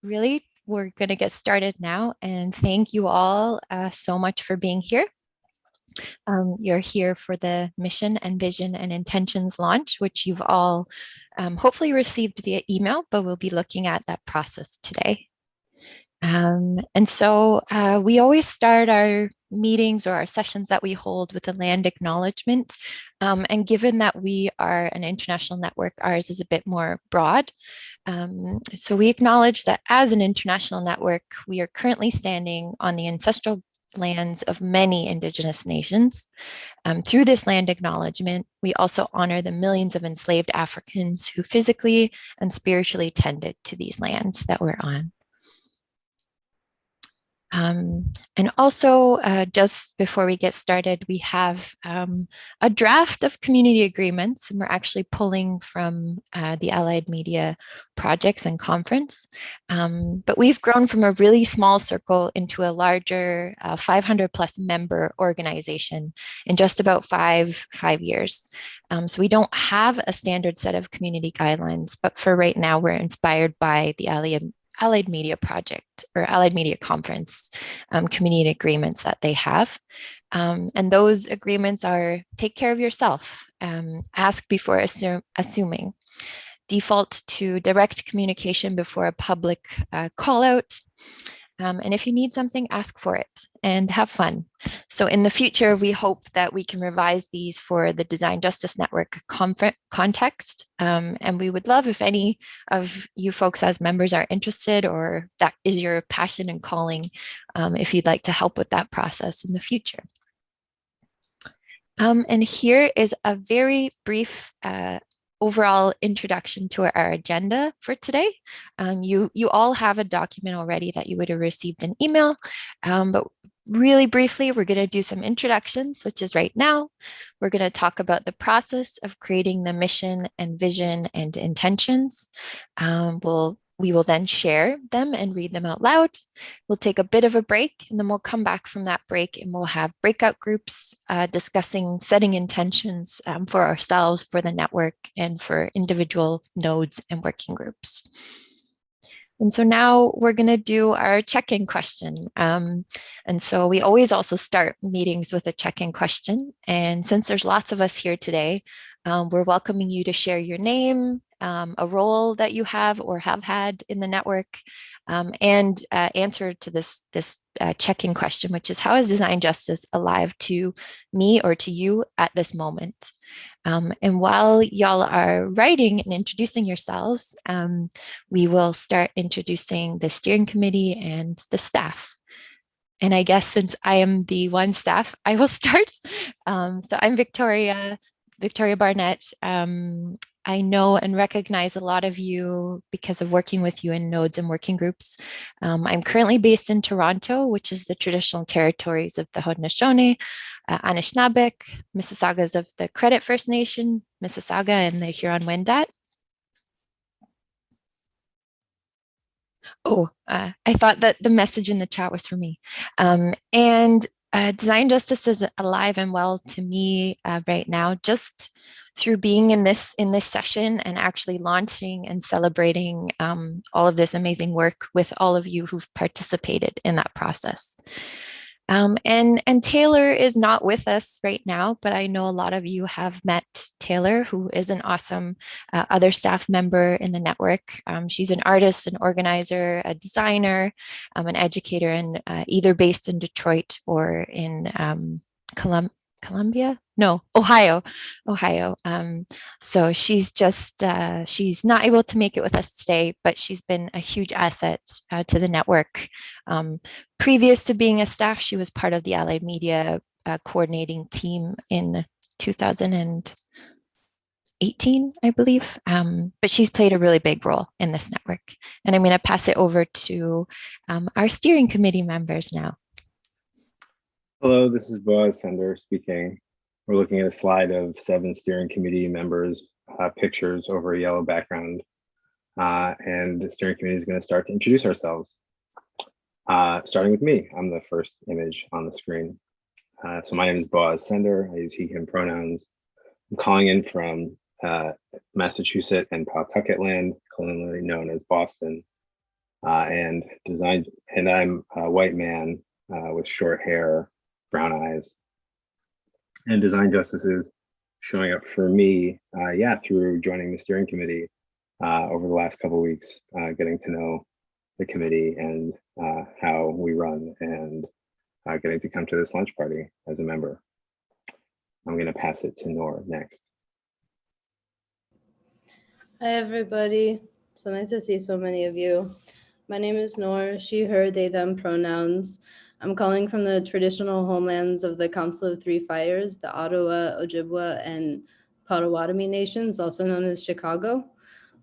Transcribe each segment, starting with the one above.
Really, we're going to get started now. And thank you all so much for being here. You're here for the mission and vision and intentions launch, which you've all hopefully received via email, but we'll be looking at that process today. And so we always start our meetings or our sessions that we hold with a land acknowledgement. And given that we are an international network, ours is a bit more broad. So we acknowledge that as an international network, we are currently standing on the ancestral lands of many Indigenous nations. Through this land acknowledgement, we also honor the millions of enslaved Africans who physically and spiritually tended to these lands that we're on. And also, just before we get started, we have a draft of community agreements, and we're actually pulling from the Allied Media projects and conference. But we've grown from a really small circle into a larger 500 plus member organization in just about five years. So we don't have a standard set of community guidelines, but for right now, we're inspired by the Allied Media Project or Allied Media Conference community agreements that they have. And those agreements are take care of yourself, ask before assuming, default to direct communication before a public call out. And if you need something, ask for it and have fun. So in the future, we hope that we can revise these for the Design Justice Network context. And we would love if any of you folks as members are interested or that is your passion and calling, if you'd like to help with that process in the future. And here is a very brief overall introduction to our agenda for today. You all have a document already that you would have received an email, but really briefly, we're going to do some introductions, which is right now. We're going to talk about the process of creating the mission and vision and intentions. We will then share them and read them out loud. We'll take a bit of a break, and then we'll come back from that break and we'll have breakout groups discussing setting intentions for ourselves, for the network, and for individual nodes and working groups. And so now we're going to do our check-in question. And so we always also start meetings with a check-in question. And since there's lots of us here today, we're welcoming you to share your name, a role that you have or have had in the network, and answer to this check-in question, which is, how is design justice alive to me or to you at this moment? And while y'all are writing and introducing yourselves, we will start introducing the steering committee and the staff. And I guess since I am the one staff, I will start. So I'm Victoria Barnett. I know and recognize a lot of you because of working with you in nodes and working groups. I'm currently based in Toronto, which is the traditional territories of the Haudenosaunee, Anishinaabeg, Mississaugas of the Credit First Nation, Mississauga, and the Huron-Wendat. Oh, I thought that the message in the chat was for me. And design justice is alive and well to me right now, just through being in this session and actually launching and celebrating all of this amazing work with all of you who've participated in that process. And Taylor is not with us right now, but I know a lot of you have met Taylor, who is an awesome other staff member in the network. She's an artist, an organizer, a designer, an educator, and either based in Detroit or in Ohio. So she's just, she's not able to make it with us today, but she's been a huge asset to the network. Previous to being a staff, she was part of the Allied Media coordinating team in 2018, I believe. But she's played a really big role in this network. And I'm going to pass it over to our steering committee members now. Hello, this is Boaz Sender speaking. We're looking at a slide of 7 steering committee members' pictures over a yellow background. And the steering committee is going to start to introduce ourselves. Starting with me, I'm the first image on the screen. So my name is Boaz Sender. I use he, him pronouns. I'm calling in from Massachusetts and Pawtucket land, colonially known as Boston. and design. And I'm a white man with short hair, brown eyes, and design justice is showing up for me, through joining the steering committee over the last couple of weeks, getting to know the committee and how we run, and getting to come to this lunch party as a member. I'm going to pass it to Nor next. Hi, everybody. So nice to see so many of you. My name is Nor, she, her, they, them pronouns. I'm calling from the traditional homelands of the Council of Three Fires, the Ottawa, Ojibwa, and Potawatomi nations, also known as Chicago.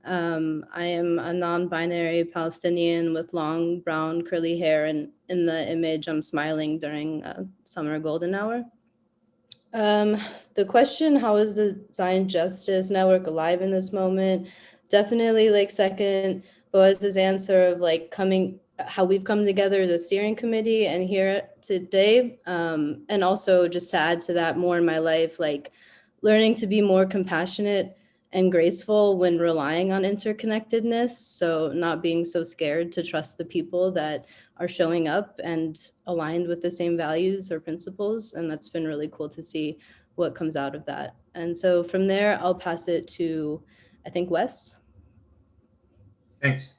I am a non-binary Palestinian with long brown curly hair, and in the image I'm smiling during summer golden hour. The question, how is the Design Justice Network alive in this moment? Definitely like second Boaz's answer of like how we've come together as a steering committee and here today. And also just to add to that more in my life, like learning to be more compassionate and graceful when relying on interconnectedness. So not being so scared to trust the people that are showing up and aligned with the same values or principles. And that's been really cool to see what comes out of that. And so from there, I'll pass it to, I think, Wes. Thanks.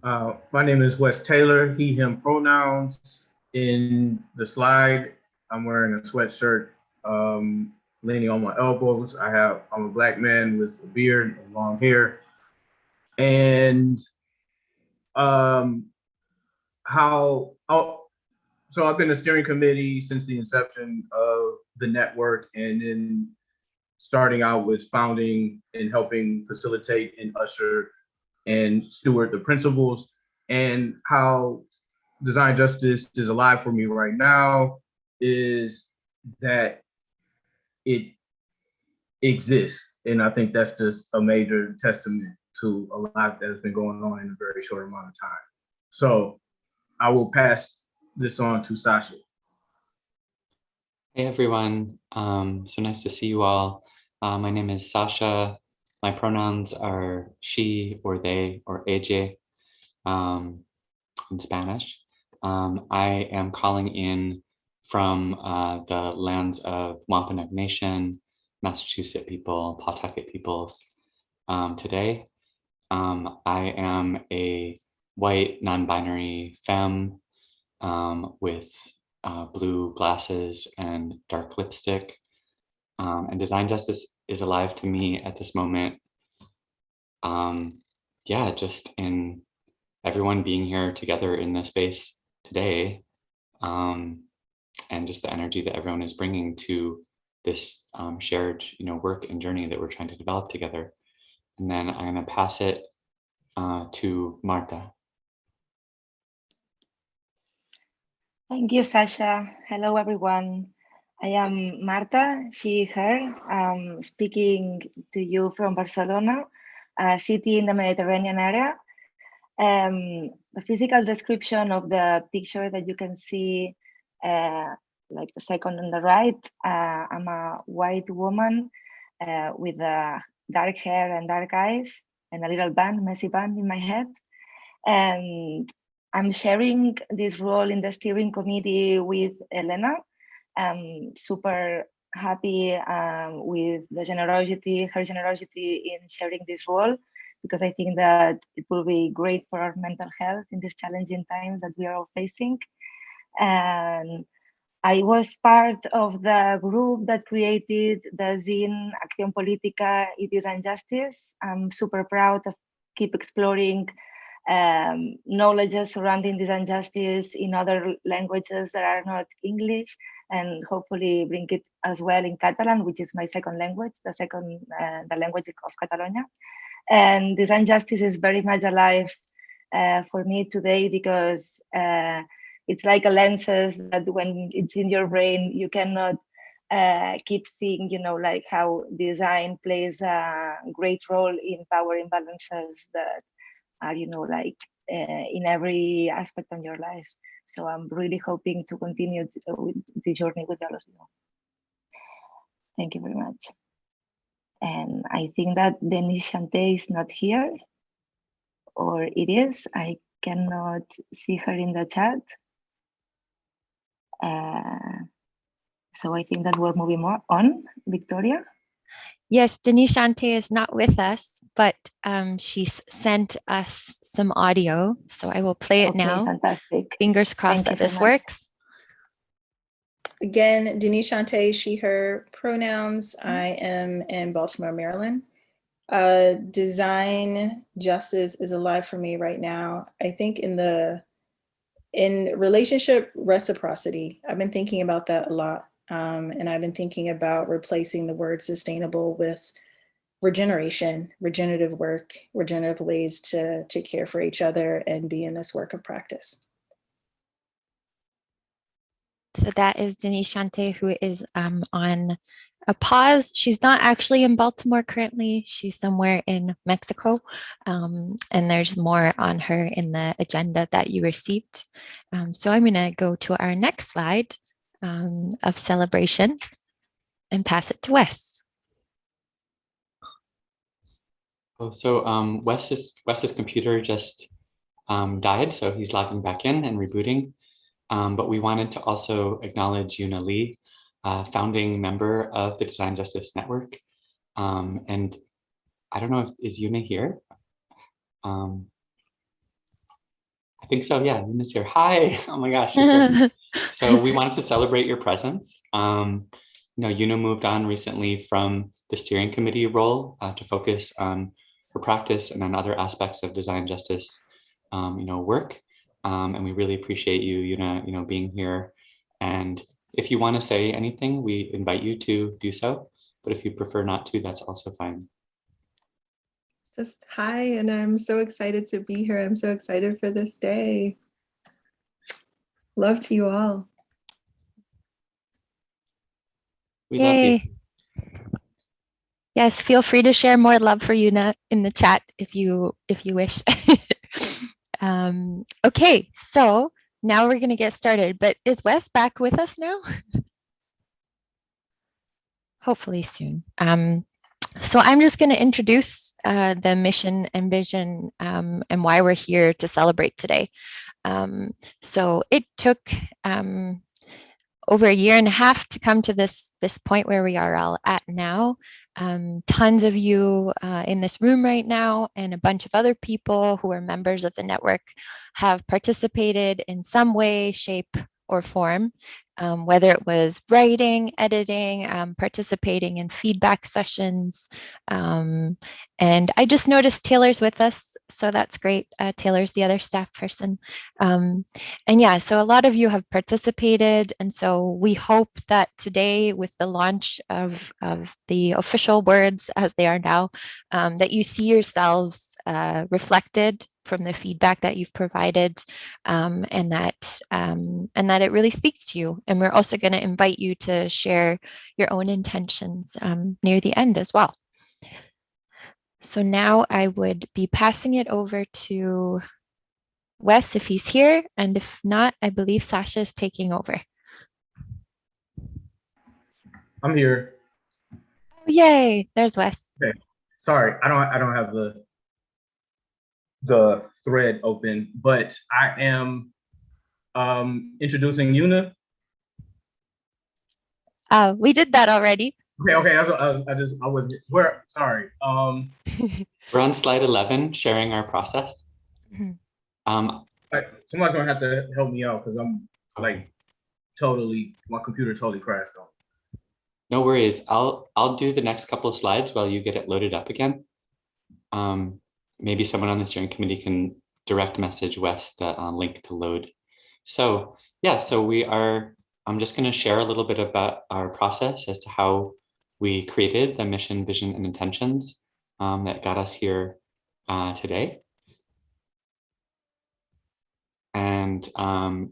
My name is Wes Taylor, he, him pronouns. In the slide, I'm wearing a sweatshirt, leaning on my elbows. I'm a Black man with a beard and long hair. And so I've been a steering committee since the inception of the network, and then starting out with founding and helping facilitate and usher and steward the principles. And how Design Justice is alive for me right now is that it exists. And I think that's just a major testament to a lot that has been going on in a very short amount of time. So I will pass this on to Sasha. Hey everyone, so nice to see you all. My name is Sasha. My pronouns are she or they or ella in Spanish. I am calling in from the lands of Wampanoag Nation, Massachusetts people, Pawtucket peoples today. I am a white non-binary femme with blue glasses and dark lipstick. And Design Justice is alive to me at this moment. Just in everyone being here together in this space today, and just the energy that everyone is bringing to this shared, work and journey that we're trying to develop together. And then I'm going to pass it to Marta. Thank you, Sasha. Hello, everyone. I am Marta, she, her, speaking to you from Barcelona, a city in the Mediterranean area. The physical description of the picture that you can see, like the second on the right, I'm a white woman with dark hair and dark eyes and a little messy band in my head. And I'm sharing this role in the steering committee with Elena. I'm super happy with her generosity in sharing this role, because I think that it will be great for our mental health in these challenging times that we are all facing. And I was part of the group that created the zine Acción Política y Design Justice. I'm super proud of keep exploring knowledge surrounding design justice in other languages that are not English, and hopefully bring it as well in Catalan, which is my second language, the language of Catalonia. And design justice is very much alive for me today, because it's like a lenses that when it's in your brain, you cannot keep seeing, like how design plays a great role in power imbalances that are, in every aspect of your life. So I'm really hoping to continue with the journey with all of you. Thank you very much. And I think that Denis Chante is not here, or it is. I cannot see her in the chat. So I think that we're moving on. Victoria? Yes, Denishante is not with us, but she's sent us some audio. So I will play it Okay, now. fantastic. Fingers crossed Thank you that so this much. works. Again, Denise Shante, she, her pronouns. I am in Baltimore, Maryland. Design justice is alive for me right now. I think in relationship reciprocity, I've been thinking about that a lot. And I've been thinking about replacing the word sustainable with regeneration, regenerative work, regenerative ways to care for each other and be in this work of practice. So that is Denise Shante, who is on a pause. She's not actually in Baltimore currently. She's somewhere in Mexico. And there's more on her in the agenda that you received. So I'm going to go to our next slide of celebration and pass it to Wes. Oh, so Wes's computer just died, so he's logging back in and rebooting. But we wanted to also acknowledge Yuna Lee, founding member of the Design Justice Network. And I don't know is Yuna here? I think so, yeah, Yuna's here. Hi, oh my gosh. So we wanted to celebrate your presence. Yuna moved on recently from the steering committee role to focus on her practice and on other aspects of design justice, work. And we really appreciate you, Yuna, being here. And if you want to say anything, we invite you to do so. But if you prefer not to, that's also fine. Just hi, and I'm so excited to be here. I'm so excited for this day. Love to you all. We love you. Yes, feel free to share more love for Yuna in the chat if you wish. Okay, so now we're going to get started. But is Wes back with us now? Hopefully soon. So I'm just going to introduce the mission and vision and why we're here to celebrate today. So it took over a year and a half to come to this point where we are all at now. Tons of you in this room right now and a bunch of other people who are members of the network have participated in some way, shape, or form, whether it was writing, editing, participating in feedback sessions. And I just noticed Taylor's with us, so that's great. Taylor's the other staff person. And yeah, so a lot of you have participated. And so we hope that today, with the launch of the official words as they are now, that you see yourselves reflected from the feedback that you've provided, and that it really speaks to you. And we're also going to invite you to share your own intentions near the end as well. So now I would be passing it over to Wes if he's here, and if not, I believe Sasha is taking over. I'm here. Oh, yay! There's Wes. Okay. Sorry, I don't have the thread open, but I am introducing Yuna. We did that already. Okay. I wasn't where. Sorry. We're on slide 11, sharing our process. Mhm. Somebody's gonna have to help me out because I'm like my computer totally crashed on. No worries. I'll do the next couple of slides while you get it loaded up again. Maybe someone on the steering committee can direct message Wes the link to load. So yeah, I'm just going to share a little bit about our process as to how we created the mission, vision, and intentions that got us here today. And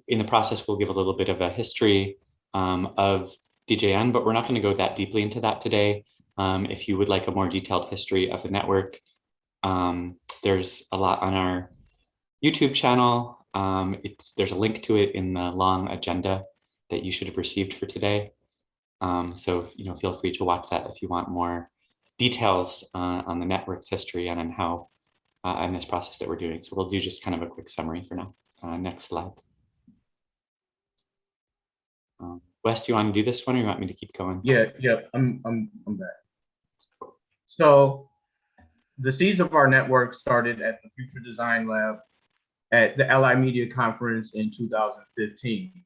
in the process, we'll give a little bit of a history of DJN, but we're not going to go that deeply into that today. If you would like a more detailed history of the network, there's a lot on our YouTube channel. There's a link to it in the long agenda that you should have received for today. So feel free to watch that if you want more details on the network's history and on how in this process that we're doing. So we'll do just kind of a quick summary for now. Next slide. Wes, do you want to do this one or you want me to keep going? Yeah, I'm back. So the seeds of our network started at the Future Design Lab at the Allied Media Conference in 2015.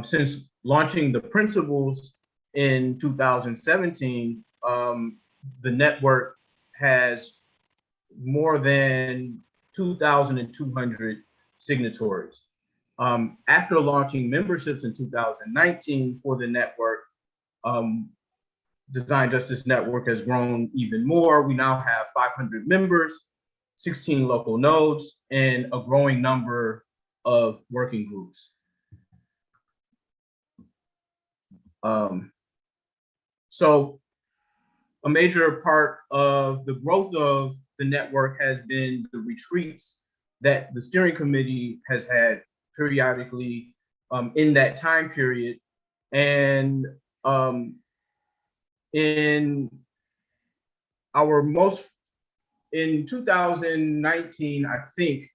Since launching the principles in 2017, the network has more than 2,200 signatories. After launching memberships in 2019 for the network, Design Justice Network has grown even more. We now have 500 members, 16 local nodes, and a growing number of working groups. So a major part of the growth of the network has been the retreats that the steering committee has had periodically in that time period. And in 2019, I think,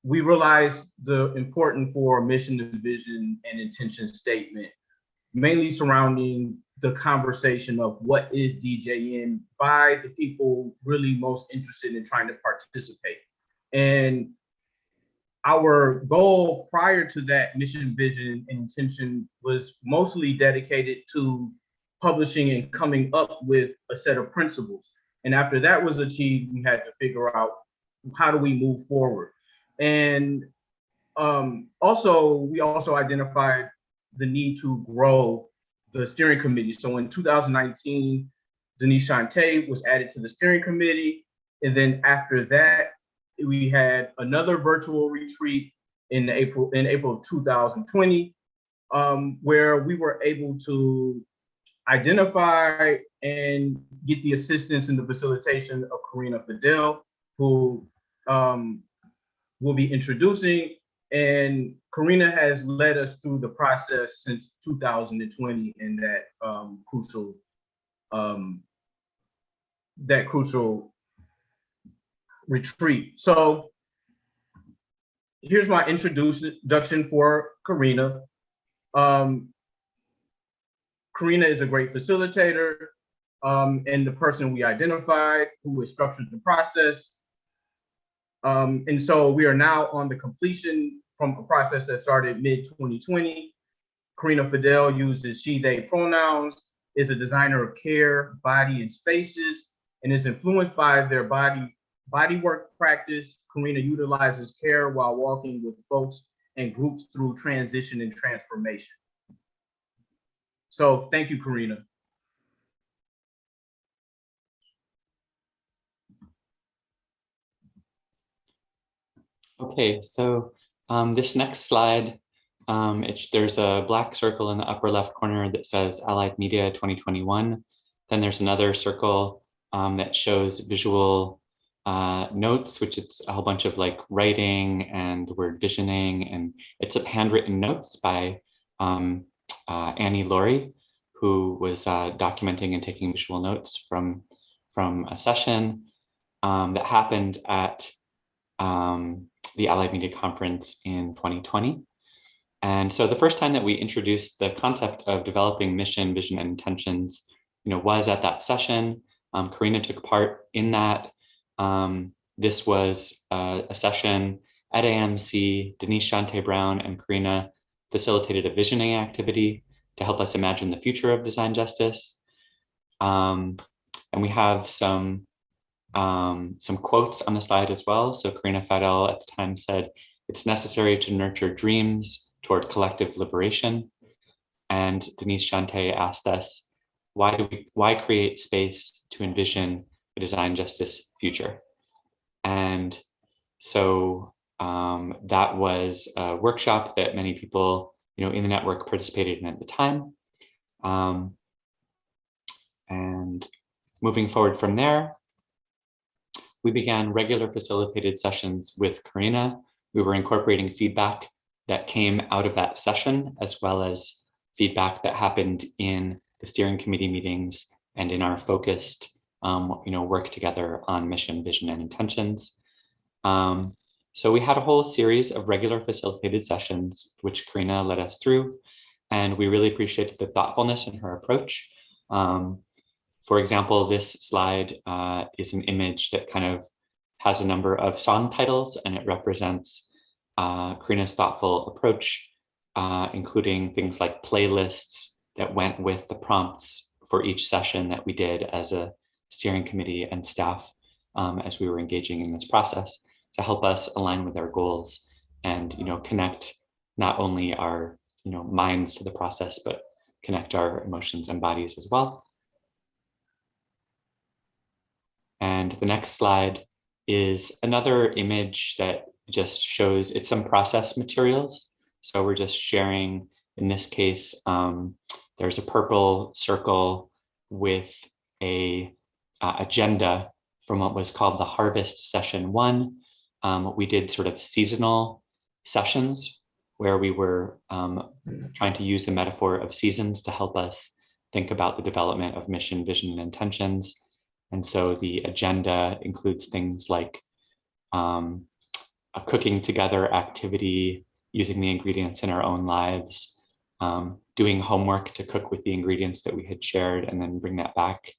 we realized the importance for a mission, vision, and intention statement, mainly surrounding the conversation of what is DJN by the people really most interested in trying to participate. And our goal prior to that mission, vision, and intention was mostly dedicated to publishing and coming up with a set of principles. And after that was achieved, we had to figure out how do we move forward. And we also identified the need to grow the steering committee. So in 2019, Denise Shante was added to the steering committee. And then after that, we had another virtual retreat in April of 2020, where we were able to identify and get the assistance in the facilitation of Corina Fadel, who we'll be introducing. And Corina has led us through the process since 2020 in that crucial retreat. So here's my introduction for Corina. Corina is a great facilitator and the person we identified who has structured the process. And so we are now on the completion from a process that started mid-2020. Corina Fadel uses she, they pronouns, is a designer of care, body, and spaces, and is influenced by their body work practice. Corina utilizes care while walking with folks and groups through transition and transformation. So thank you, Corina. Okay, so this next slide, there's a black circle in the upper left corner that says Allied Media 2021. Then there's another circle that shows visual notes, which it's a whole bunch of like writing and the word visioning, and it's a handwritten notes by Annie Laurie, who was documenting and taking visual notes from a session that happened at the Allied Media Conference in 2020. And so the first time that we introduced the concept of developing mission, vision, and intentions, was at that session. Corina took part in that. This was a session at AMC. Denise Shante Brown and Corina facilitated a visioning activity to help us imagine the future of design justice. And we have some quotes on the slide as well. So Corina Fadel at the time said, "It's necessary to nurture dreams toward collective liberation." And Denise Shante asked us, why create space to envision a design justice future? And so that was a workshop that many people, in the network participated in at the time. And moving forward from there, we began regular facilitated sessions with Corina. We were incorporating feedback that came out of that session, as well as feedback that happened in the steering committee meetings and in our focused work together on mission, vision, and intentions. So we had a whole series of regular facilitated sessions, which Corina led us through, and we really appreciated the thoughtfulness in her approach. For example, this slide is an image that kind of has a number of song titles, and it represents Corina's thoughtful approach, including things like playlists that went with the prompts for each session that we did as a steering committee and staff as we were engaging in this process to help us align with our goals and connect not only our minds to the process, but connect our emotions and bodies as well. And the next slide is another image that just shows it's some process materials. So we're just sharing, in this case, there's a purple circle with a agenda from what was called the Harvest Session 1. We did sort of seasonal sessions where we were trying to use the metaphor of seasons to help us think about the development of mission, vision, and intentions. And so the agenda includes things like a cooking together activity, using the ingredients in our own lives, doing homework to cook with the ingredients that we had shared and then bring that back,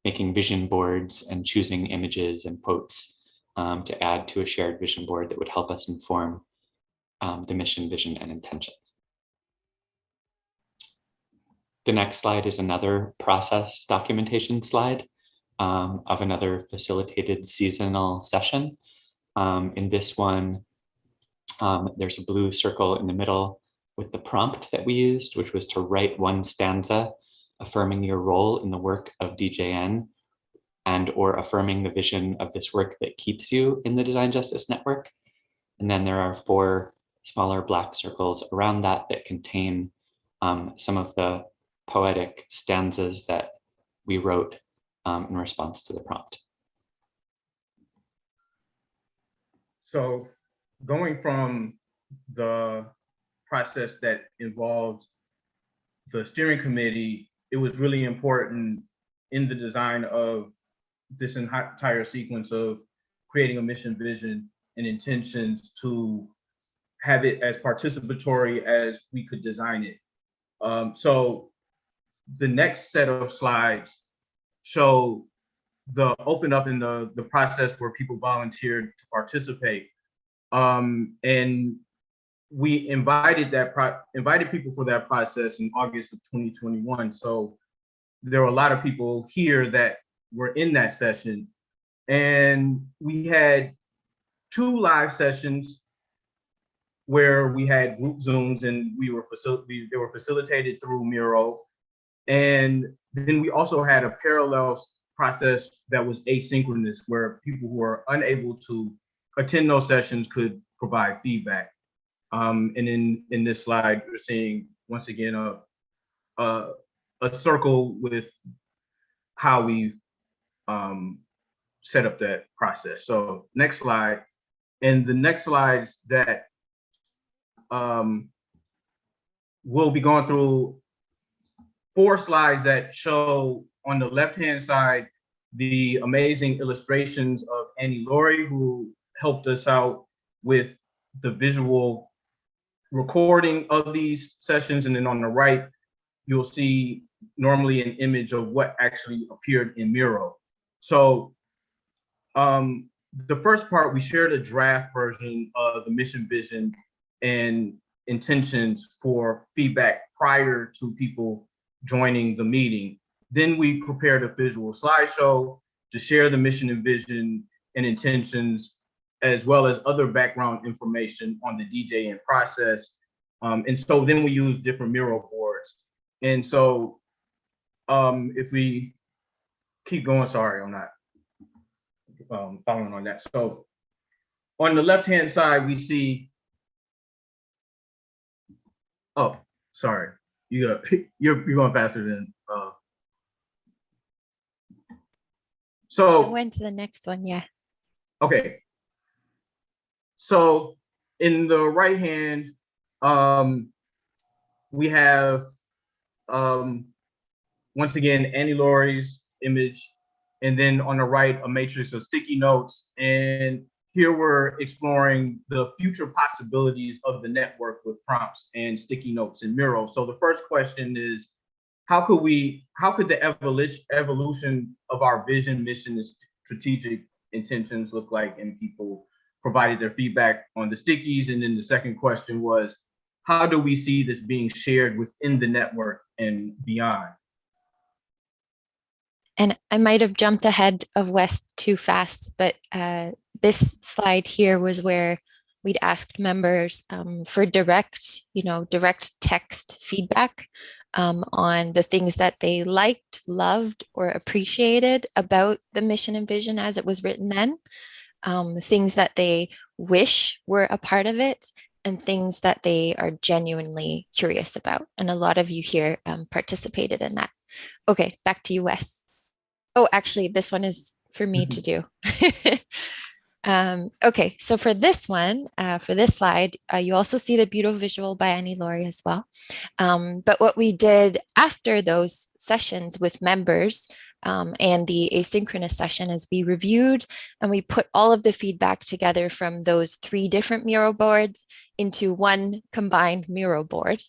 making vision boards and choosing images and quotes to add to a shared vision board that would help us inform the mission, vision, and intentions. The next slide is another process documentation slide of another facilitated seasonal session. In this one, there's a blue circle in the middle with the prompt that we used, which was to write one stanza affirming your role in the work of DJN and or affirming the vision of this work that keeps you in the Design Justice Network. And then there are 4 smaller black circles around that that contain some of the poetic stanzas that we wrote in response to the prompt. So going from the process that involved the steering committee, it was really important in the design of this entire sequence of creating a mission, vision, and intentions to have it as participatory as we could design it. So the next set of slides show the open up in the process where people volunteered to participate. And we invited people for that process in August of 2021. So there were a lot of people here that were in that session. And we had 2 live sessions where we had group Zooms and they were facilitated through Miro. And then we also had a parallel process that was asynchronous, where people who are unable to attend those sessions could provide feedback. And in this slide, we're seeing once again a circle with how we set up that process. So next slide, and the next slides that we'll be going through 4 slides that show on the left-hand side the amazing illustrations of Annie Laurie, who helped us out with the visual recording of these sessions. And then on the right, you'll see normally an image of what actually appeared in Miro. So the first part, we shared a draft version of the mission, vision, and intentions for feedback prior to people joining the meeting. Then we prepared a visual slideshow to share the mission and vision and intentions, as well as other background information on the DJN process. And so then we use different Miro boards. And so if we keep going, sorry, I'm not following on that. So on the left-hand side, we see, oh, sorry, you're going faster than, so. I went to the next one, yeah. Okay. So in the right hand, we have, once again, Annie Laurie's image. And then on the right, a matrix of sticky notes. And here we're exploring the future possibilities of the network with prompts and sticky notes and murals. So the first question is, how could the evolution of our vision, mission, and strategic intentions look like? And people provided their feedback on the stickies. And then the second question was, how do we see this being shared within the network and beyond? And I might have jumped ahead of Wes too fast, but this slide here was where we'd asked members for direct text feedback on the things that they liked, loved, or appreciated about the mission and vision as it was written then, things that they wish were a part of it, and things that they are genuinely curious about. And a lot of you here participated in that. Okay, back to you, Wes. Oh, actually, this one is for me to do. Okay, so for this one, for this slide, you also see the beautiful visual by Annie Laurie as well. But what we did after those sessions with members and the asynchronous session is we reviewed and we put all of the feedback together from those 3 different mural boards into one combined mural board.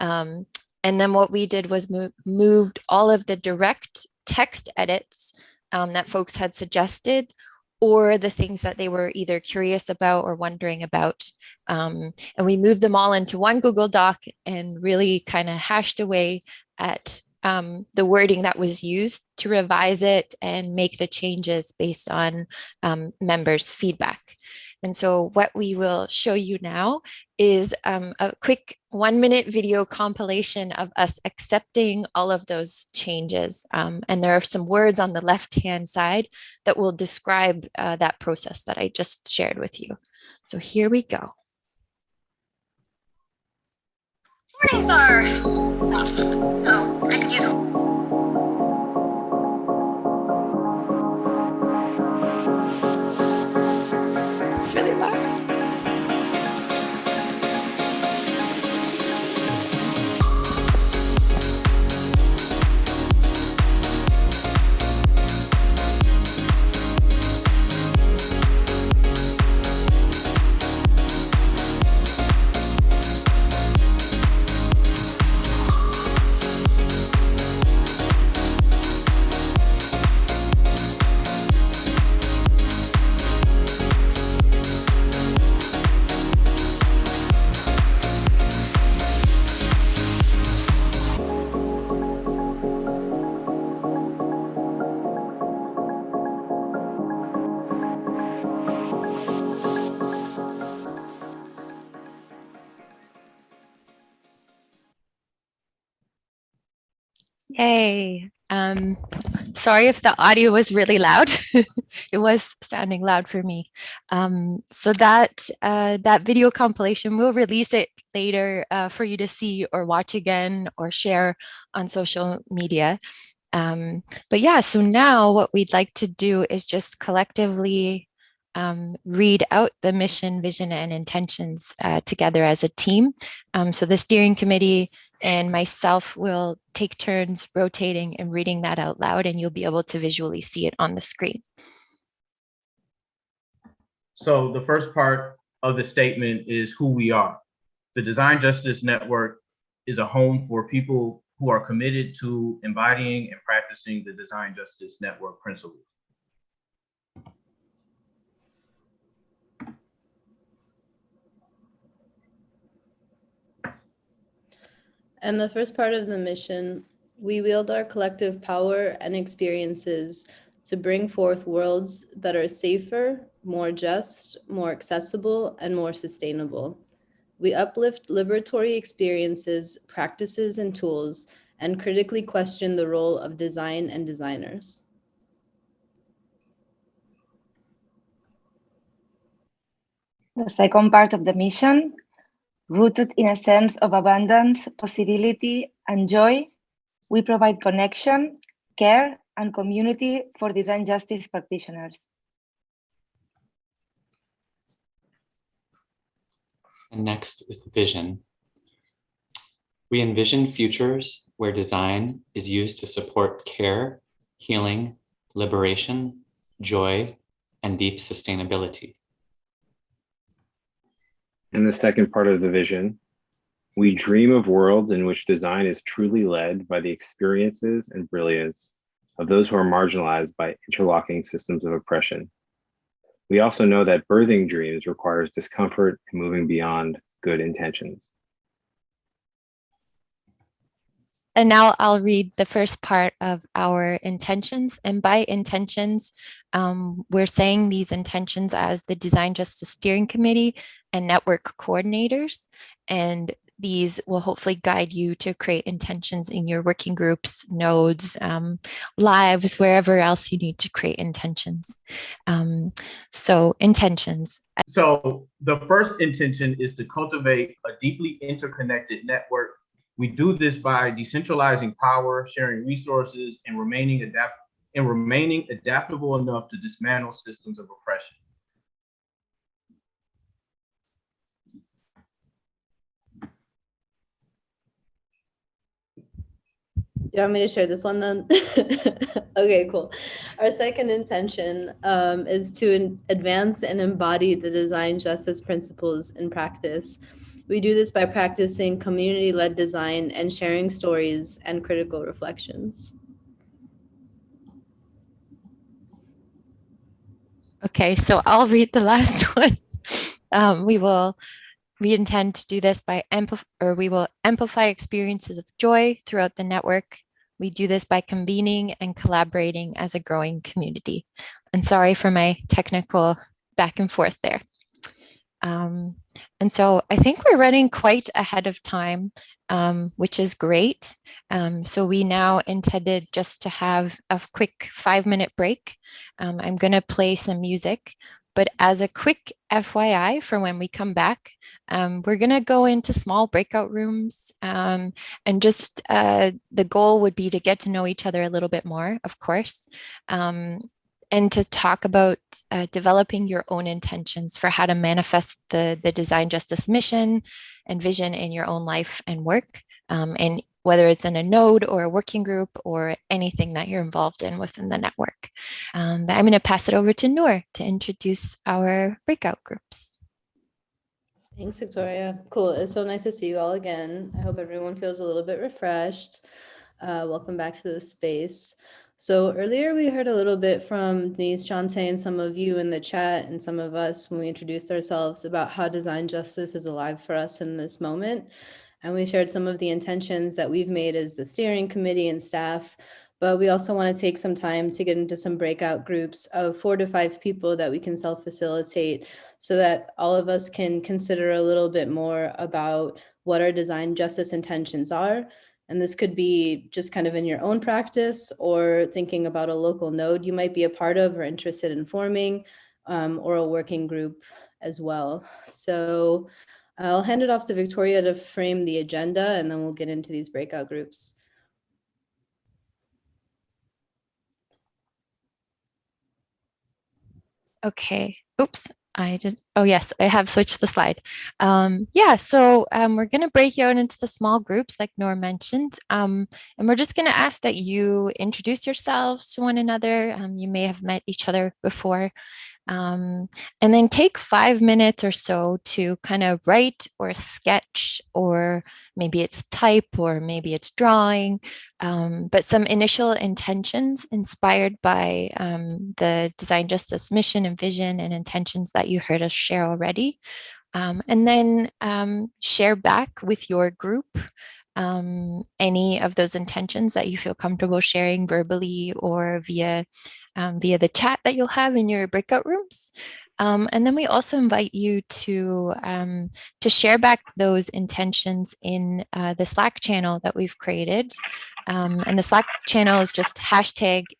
And then what we did was moved all of the direct text edits that folks had suggested, or the things that they were either curious about or wondering about. And we moved them all into one Google Doc and really kind of hashed away at the wording that was used to revise it and make the changes based on members' feedback. And so what we will show you now is a quick 1-minute video compilation of us accepting all of those changes. And there are some words on the left-hand side that will describe that process that I just shared with you. So here we go. Mornings are rough. Oh, I could use a It's really loud. Yay. Sorry if the audio was really loud. It was sounding loud for me. So that video compilation, we'll release it later for you to see or watch again or share on social media. But yeah, so now what we'd like to do is just collectively read out the mission, vision, and intentions together as a team. So the steering committee and myself will take turns rotating and reading that out loud, and you'll be able to visually see it on the screen. So the first part of the statement is who we are. The Design Justice Network is a home for people who are committed to embodying and practicing the Design Justice Network principles. And the first part of the mission, we wield our collective power and experiences to bring forth worlds that are safer, more just, more accessible, and more sustainable. We uplift liberatory experiences, practices, and tools, and critically question the role of design and designers. The second part of the mission, rooted in a sense of abundance, possibility, and joy, we provide connection, care, and community for design justice practitioners. And next is the vision. We envision futures where design is used to support care, healing, liberation, joy, and deep sustainability. And the second part of the vision, we dream of worlds in which design is truly led by the experiences and brilliance of those who are marginalized by interlocking systems of oppression. We also know that birthing dreams requires discomfort and moving beyond good intentions. And now I'll read the first part of our intentions. And by intentions, we're saying these intentions as the Design Justice Steering Committee and network coordinators. And these will hopefully guide you to create intentions in your working groups, nodes, lives, wherever else you need to create intentions. So intentions. So the first intention is to cultivate a deeply interconnected network. We do this by decentralizing power, sharing resources, and remaining adaptable enough to dismantle systems of oppression. Do you want me to share this one then? Okay, cool. Our second intention is to advance and embody the design justice principles in practice. We do this by practicing community-led design and sharing stories and critical reflections. Okay, so I'll read the last one. We intend to do this by we will amplify experiences of joy throughout the network. We do this by convening and collaborating as a growing community. And sorry for my technical back and forth there. And so I think we're running quite ahead of time, which is great. So we now intended just to have a quick 5-minute break. I'm going to play some music, but as a quick FYI for when we come back, we're going to go into small breakout rooms, and just the goal would be to get to know each other a little bit more, of course, and to talk about developing your own intentions for how to manifest the design justice mission and vision in your own life and work, and whether it's in a node or a working group or anything that you're involved in within the network. But I'm going to pass it over to Noor to introduce our breakout groups. Thanks, Victoria. Cool. It's so nice to see you all again. I hope everyone feels a little bit refreshed. Welcome back to the space. So earlier we heard a little bit from Denise, Shante, and some of you in the chat and some of us when we introduced ourselves about how design justice is alive for us in this moment. And we shared some of the intentions that we've made as the steering committee and staff, but we also want to take some time to get into some breakout groups of 4 to 5 people that we can self-facilitate so that all of us can consider a little bit more about what our design justice intentions are. And this could be just kind of in your own practice or thinking about a local node you might be a part of or interested in forming, or a working group as well. So I'll hand it off to Victoria to frame the agenda, and then we'll get into these breakout groups. Okay. Oops. Oh yes, I have switched the slide. Yeah, so we're going to break you out into the small groups like Noor mentioned. And we're just going to ask that you introduce yourselves to one another. You may have met each other before. And then take 5 minutes or so to kind of write or sketch, or maybe it's type, or maybe it's drawing, but some initial intentions inspired by the design justice mission and vision and intentions that you heard us share already. And then share back with your group any of those intentions that you feel comfortable sharing verbally or via the chat that you'll have in your breakout rooms. And then we also invite you to share back those intentions in the Slack channel that we've created. And the Slack channel is just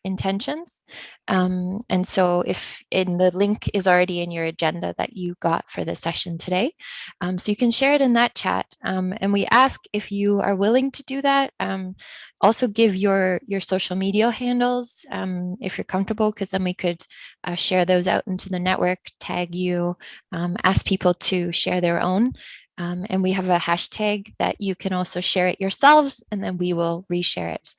#intentions. And so the link is already in your agenda that you got for the session today. So you can share it in that chat. And we ask if you are willing to do that. Also give your social media handles if you're comfortable, because then we could share those out into the network, tag you, ask people to share their own. And we have a hashtag that you can also share it yourselves, and then we will reshare it.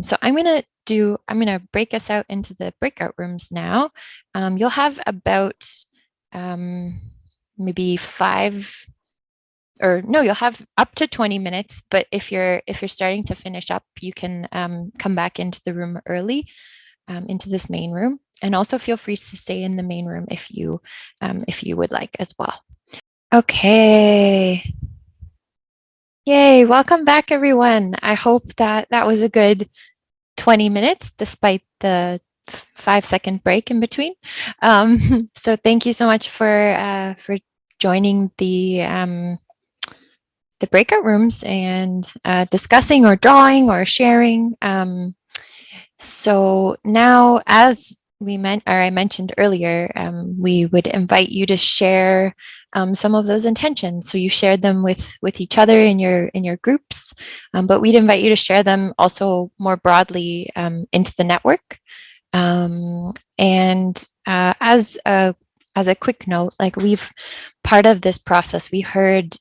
So I'm going to I'm going to break us out into the breakout rooms now. You'll have about maybe you'll have up to 20 minutes, but if you're starting to finish up, you can come back into the room early, into this main room, and also feel free to stay in the main room if you would like as well. Okay. Yay, welcome back everyone. I hope that was a good 20 minutes despite the 5-second break in between. So thank you so much for joining the breakout rooms and discussing or drawing or sharing. So now, as I mentioned earlier, we would invite you to share some of those intentions. So you shared them with each other in your groups, but we'd invite you to share them also more broadly into the network. And as a quick note, like part of this process, we heard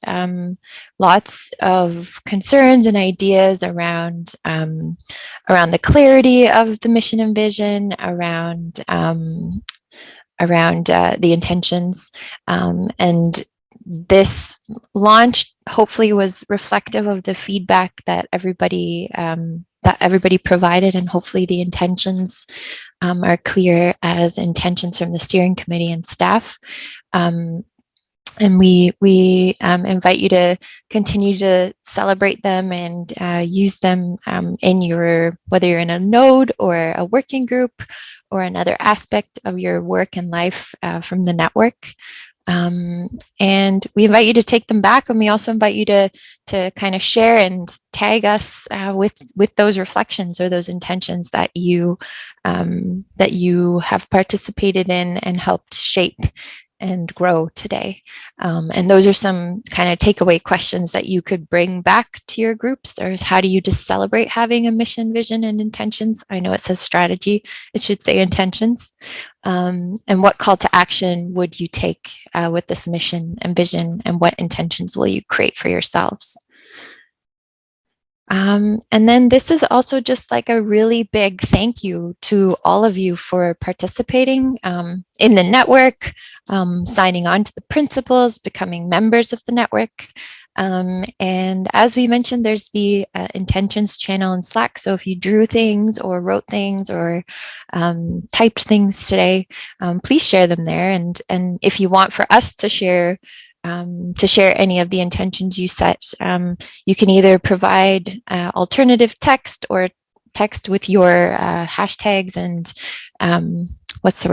lots of concerns and ideas around the clarity of the mission and vision, around the intentions, and this launch hopefully was reflective of the feedback that everybody provided, and hopefully the intentions are clear as intentions from the steering committee and staff. And we invite you to continue to celebrate them and use them in whether you're in a node or a working group or another aspect of your work and life from the network. And we invite you to take them back, and we also invite you to kind of share and tag us with those reflections or those intentions that you have participated in and helped shape and grow today. And those are some kind of takeaway questions that you could bring back to your groups. There's how do you just celebrate having a mission, vision, and intentions? I know it says strategy, it should say intentions. And what call to action would you take with this mission and vision, and what intentions will you create for yourselves? And then this is also just like a really big thank you to all of you for participating in the network, signing on to the principles, becoming members of the network. And as we mentioned, there's the intentions channel in Slack. So if you drew things or wrote things or typed things today, please share them there. And if you want for us to share any of the intentions you set, you can either provide alternative text or text with your hashtags and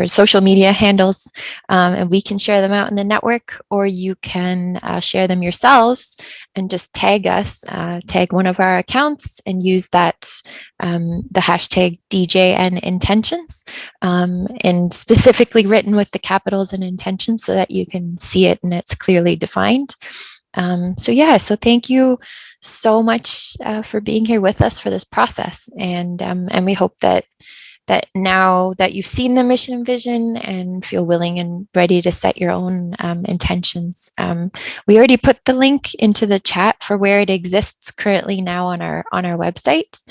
social media handles, and we can share them out in the network, or you can share them yourselves and just tag us, tag one of our accounts and use that, the hashtag DJN intentions, and specifically written with the capitals and intentions so that you can see it and it's clearly defined. So thank you so much for being here with us for this process, and we hope that now that you've seen the mission and vision and feel willing and ready to set your own intentions. We already put the link into the chat for where it exists currently now on our website,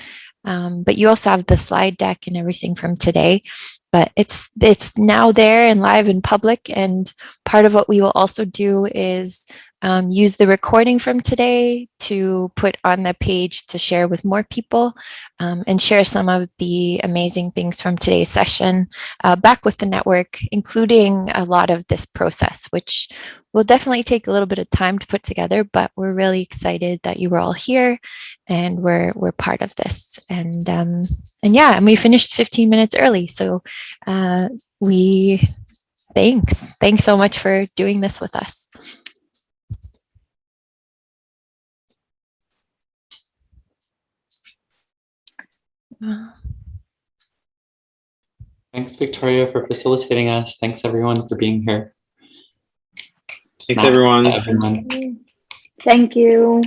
but you also have the slide deck and everything from today. But it's now there and live in public, and part of what we will also do is use the recording from today to put on the page to share with more people, and share some of the amazing things from today's session back with the network, including a lot of this process, which will definitely take a little bit of time to put together, but we're really excited that you were all here and we're part of this. And we finished 15 minutes early. So thanks so much for doing this with us. Thanks, Victoria, for facilitating us. Thanks, everyone, for being here. Thanks, everyone. Thank you.